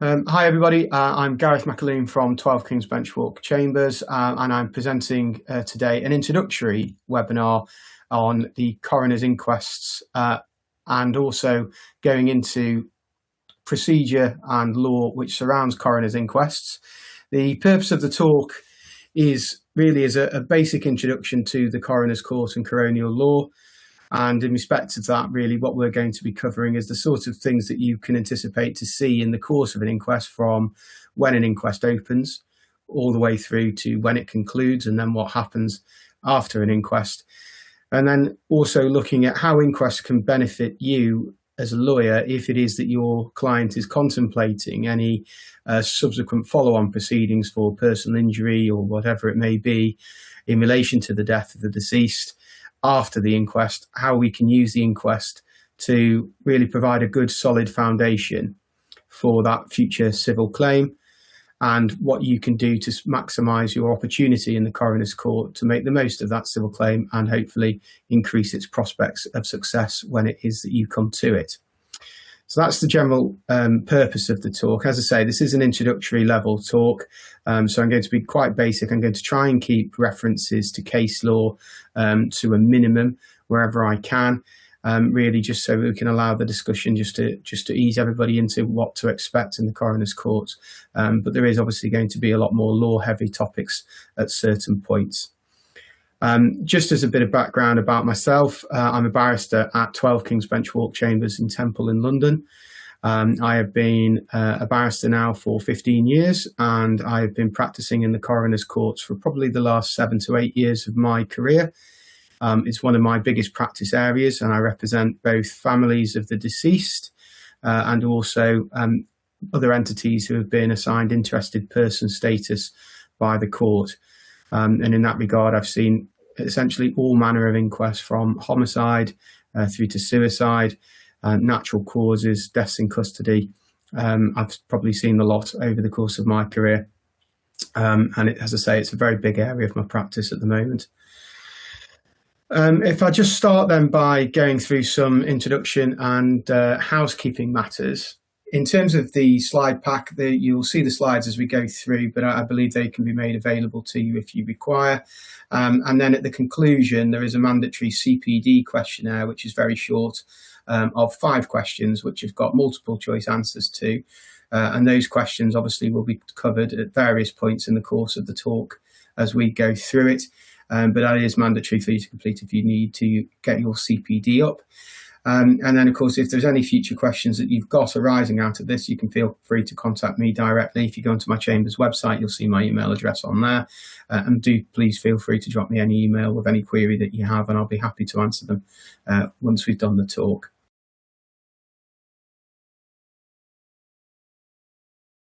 Hi everybody, I'm Gareth McAloon from 12 Kings Benchwalk Chambers, and I'm presenting today an introductory webinar on the coroner's inquests and also going into procedure and law which surrounds coroner's inquests. The purpose of the talk is really as a basic introduction to the coroner's court and coronial law. And in respect to that, really what we're going to be covering is the sort of things that you can anticipate to see in the course of an inquest, from when an inquest opens all the way through to when it concludes, and then what happens after an inquest. And then also looking at how inquests can benefit you as a lawyer if it is that your client is contemplating any subsequent follow-on proceedings for personal injury or whatever it may be in relation to the death of the deceased after the inquest, how we can use the inquest to really provide a good solid foundation for that future civil claim, and what you can do to maximise your opportunity in the coroner's court to make the most of that civil claim and hopefully increase its prospects of success when it is that you come to it. So that's the general purpose of the talk. As I say, this is an introductory level talk, so I'm going to be quite basic. I'm going to try and keep references to case law to a minimum wherever I can, really just so we can allow the discussion just to ease everybody into what to expect in the coroner's court. But there is obviously going to be a lot more law-heavy topics at certain points. Just as a bit of background about myself, I'm a barrister at 12 Kings Benchwalk Chambers in Temple in London. I have been a barrister now for 15 years, and I have been practicing in the coroner's courts for probably the last 7 to 8 years of my career. It's one of my biggest practice areas, and I represent both families of the deceased and also other entities who have been assigned interested person status by the court. And in that regard, I've seen essentially all manner of inquests, from homicide through to suicide, natural causes, deaths in custody. I've probably seen a lot over the course of my career. And as I say, it's a very big area of my practice at the moment. If I just start then by going through some introduction and housekeeping matters. In terms of the slide pack, you'll see the slides as we go through, but I believe they can be made available to you if you require. And then at the conclusion, there is a mandatory CPD questionnaire, which is very short, of 5 questions, which have got multiple choice answers to. And those questions obviously will be covered at various points in the course of the talk as we go through it. But that is mandatory for you to complete if you need to get your CPD up. And then, of course, if there's any future questions that you've got arising out of this, you can feel free to contact me directly. If you go onto my Chamber's website, you'll see my email address on there. And do please feel free to drop me any email with any query that you have, and I'll be happy to answer them once we've done the talk.